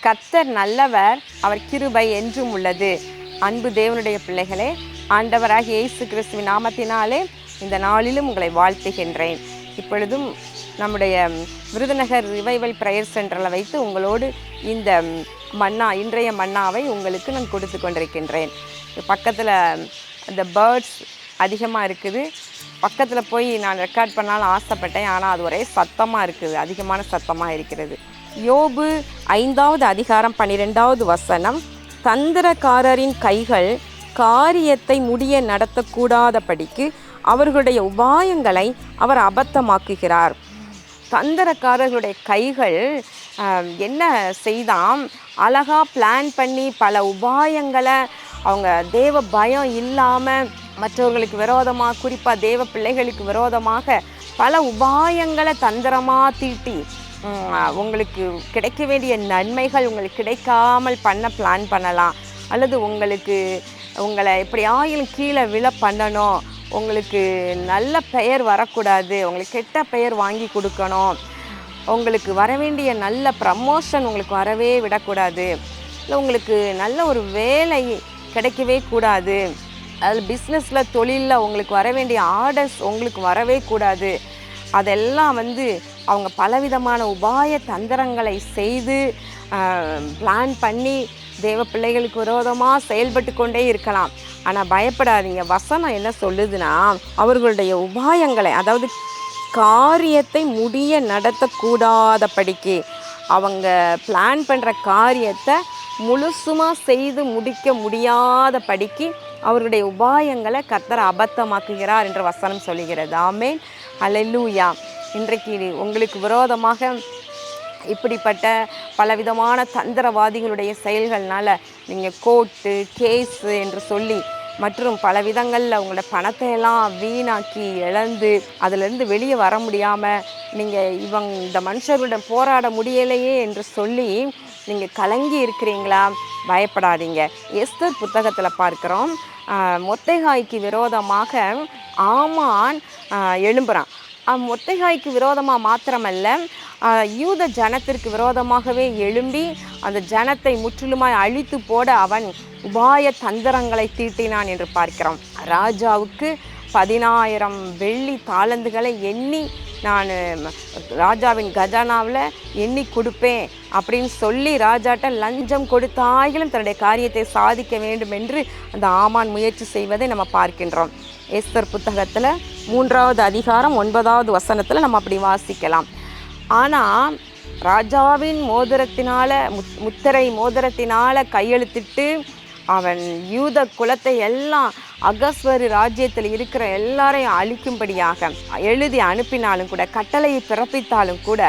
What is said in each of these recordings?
கர்த்தர் நல்லவர், அவர் கிருபை என்றும் உள்ளது. அன்பு தேவனுடைய பிள்ளைகளே, ஆண்டவராகிய இயேசு கிறிஸ்துவின் நாமத்தினாலே இந்த நாளிலும் உங்களை வாழ்த்துகின்றேன். இப்பொழுதும் நம்முடைய விருதுநகர் ரிவைவல் ப்ரேயர் சென்டரில் வைத்து உங்களோடு இந்த இன்றைய மன்னாவை உங்களுக்கு நான் கொடுத்து கொண்டிருக்கின்றேன். பக்கத்தில் அந்த பேர்ட்ஸ் அதிகமாக இருக்குது. பக்கத்தில் போய் நான் ரெக்கார்ட் பண்ணாலும் ஆசைப்பட்டேன். ஆனால் அது ஒரே சத்தமாக இருக்குது, அதிகமான சத்தமாக இருக்கிறது. யோபு 5வது அதிகாரம் 12வது வசனம், தந்திரக்காரரின் கைகள் காரியத்தை முடிய நடத்தக்கூடாதபடிக்கு அவர்களுடைய உபாயங்களை அவர் அபத்தமாக்குகிறார். தந்திரக்காரர்களுடைய கைகள் என்ன செய்தாம், அழகாக பிளான் பண்ணி பல உபாயங்களை அவங்க தேவ பயம் இல்லாமல் மற்றவர்களுக்கு விரோதமாக, குறிப்பாக தேவ பிள்ளைகளுக்கு விரோதமாக பல உபாயங்களை தந்திரமாக தீட்டி உங்களுக்கு கிடைக்க வேண்டிய நன்மைகள் உங்களுக்கு கிடைக்காமல் பண்ண பிளான் பண்ணலாம். அல்லது உங்களை எப்படியாயிலும் கீழே விழ பண்ணணும், உங்களுக்கு நல்ல பெயர் வரக்கூடாது, உங்களுக்கு கெட்ட பெயர் வாங்கி கொடுக்கணும், உங்களுக்கு வர வேண்டிய நல்ல ப்ரமோஷன் உங்களுக்கு வரவே விடக்கூடாது, இல்லை உங்களுக்கு நல்ல ஒரு வேலை கிடைக்கவே கூடாது, அதில் பிஸ்னஸில் தொழிலில் உங்களுக்கு வர வேண்டிய ஆர்டர்ஸ் உங்களுக்கு வரவே கூடாது. அதெல்லாம் அவங்க பலவிதமான உபாய தந்திரங்களை செய்து பிளான் பண்ணி தேவ பிள்ளைகளுக்கு விரோதமாக செயல்பட்டு கொண்டே இருக்கலாம். ஆனால் பயப்படாதீங்க. வசனம் என்ன சொல்லுதுன்னா, அவர்களுடைய உபாயங்களை, அதாவது காரியத்தை முடிய நடத்தக்கூடாதபடிக்கு, அவங்க பிளான் பண்ணுற காரியத்தை முழுசுமாக செய்து முடிக்க முடியாதபடிக்கு அவருடைய உபாயங்களை கர்த்தர் அபத்தமாக்குகிறார் என்று வசனம் சொல்லுகிறது. ஆமென், அல்லேலூயா. இன்றைக்கு உங்களுக்கு விரோதமாக இப்படிப்பட்ட பலவிதமான தந்திரவாதிகளுடைய செயல்கள்னால நீங்கள் கோர்ட்டு கேஸு என்று சொல்லி மற்றும் பல விதங்களில் உங்களோட பணத்தை எல்லாம் வீணாக்கி இழந்து அதிலிருந்து வெளியே வர முடியாமல் நீங்கள் இந்த மனுஷர்களிடம் போராட முடியலையே என்று சொல்லி நீங்கள் கலங்கி இருக்கிறீங்களா? பயப்படாதீங்க. எஸ்தர் புத்தகத்தில் பார்க்குறோம், மொர்தெகாய்க்கு விரோதமாக ஆமான் எழும்புகிறான். மொர்தெகாய்க்கு விரோதமாக மாத்திரமல்ல, யூத ஜனத்திற்கு விரோதமாகவே எழும்பி அந்த ஜனத்தை முற்றிலுமாய் அழித்து போட அவன் உபாய தந்திரங்களை தீட்டினான் என்று பார்க்கிறோம். ராஜாவுக்கு 10,000 வெள்ளி தாலந்துகளை எண்ணி நான் ராஜாவின் கஜானாவில் எண்ணி கொடுப்பேன் அப்படின்னு சொல்லி ராஜாட்ட லஞ்சம் கொடுத்தாயிலும் தன்னுடைய காரியத்தை சாதிக்க வேண்டும் என்று அந்த ஆமான் முயற்சி செய்வதை நம்ம பார்க்கின்றோம். எஸ்தர் புத்தகத்தில் 3வது அதிகாரம் 9வது வசனத்தில் நம்ம அப்படி வாசிக்கலாம். ஆனால் ராஜாவின் மோதிரத்தினால முத்திரை மோதிரத்தினால கையெழுத்திட்டு அவன் யூத குலத்தை எல்லாம் அகஸ்வரு ராஜ்யத்தில் இருக்கிற எல்லாரையும் அழிக்கும்படியாக எழுதி அனுப்பினாலும் கூட, கட்டளையை பிறப்பித்தாலும் கூட,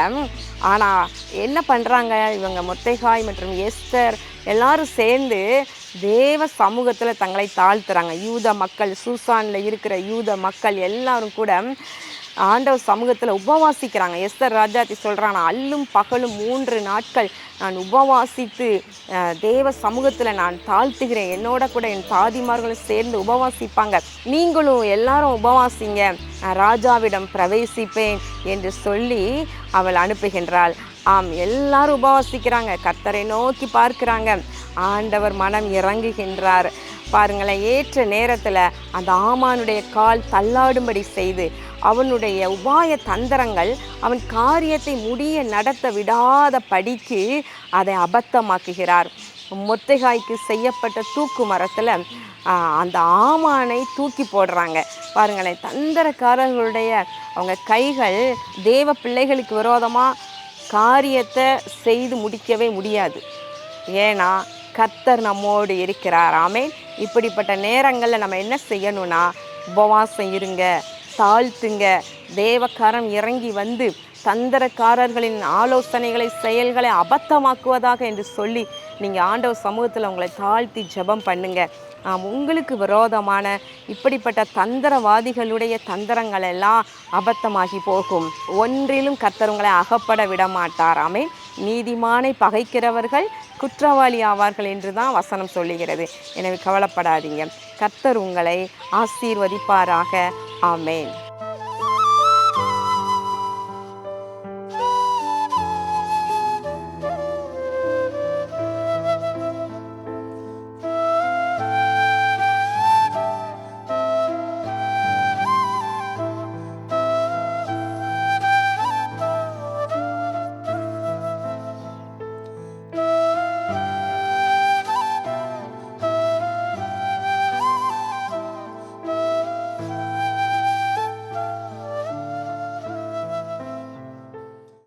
ஆனால் என்ன பண்ணுறாங்க இவங்க, மொர்தெகாய் மற்றும் எஸ்தர் எல்லாரும் சேர்ந்து தேவ சமூகத்தில் தங்களை தாழ்த்துறாங்க. யூத மக்கள், சூசானில் இருக்கிற யூத மக்கள் எல்லாரும் கூட ஆண்டவர் சமூகத்தில் உபவாசிக்கிறாங்க. எஸ்தர் ராஜாத்தி சொல்கிறான், அல்லும் பகலும் 3 நாட்கள் நான் உபவாசித்து தேவ சமூகத்தில் நான் தாழ்த்துகிறேன், என்னோட கூட என் தாதிமார்களும் சேர்ந்து உபவாசிப்பாங்க, நீங்களும் எல்லாரும் உபவாசிங்க, ராஜாவிடம் பிரவேசிப்பேன் என்று சொல்லி அவள் அனுப்புகின்றாள். எல்லாரும் உபவாசிக்கிறாங்க, கர்த்தரை நோக்கி பார்க்கிறாங்க, ஆண்டவர் மனம் இறங்குகின்றார். பாருங்களேன், ஏற்ற நேரத்தில் அந்த ஆமானுடைய கால் தள்ளாடும்படி செய்து அவனுடைய உபாய தந்திரங்கள் அவன் காரியத்தை முடிய நடத்த விடாத படிக்கு அதை அபத்தமாக்குகிறார். மொர்தெகாய்க்கு செய்யப்பட்ட தூக்கு மரத்தில் அந்த ஆமானை தூக்கி போடுறாங்க. பாருங்களேன், தந்திரக்காரர்களுடைய அவங்க கைகள் தேவ பிள்ளைகளுக்கு விரோதமாக காரியத்தை செய்து முடிக்கவே முடியாது. ஏன்னா கர்த்தர் நம்மோடு இருக்கிறார். ஆமென். இப்படிப்பட்ட நேரங்களில் நம்ம என்ன செய்யணும்னா, உபவாசம் இருங்க, தாழ்த்துங்க, தேவக்காரம் இறங்கி வந்து தந்திரக்காரர்களின் ஆலோசனைகளை செயல்களை அபத்தமாக்குவதாக என்று சொல்லி நீங்கள் ஆண்டவர் சமூகத்தில் உங்களை தாழ்த்தி ஜெபம் பண்ணுங்க. உங்களுக்கு விரோதமான இப்படிப்பட்ட தந்திரவாதிகளுடைய தந்திரங்கள் எல்லாம் அபத்தமாகி போகும். ஒன்றிலும் கர்த்தர் உங்களை அகப்பட விட மாட்டார். ஆமென். நீதிமானை பகைக்கிறவர்கள் குற்றவாளி ஆவார்கள் என்று தான் வசனம் சொல்லுகிறது. எனவே கவலைப்படாதீங்க. கர்த்தர் உங்களை ஆசீர்வதிப்பாராக. ஆமென்.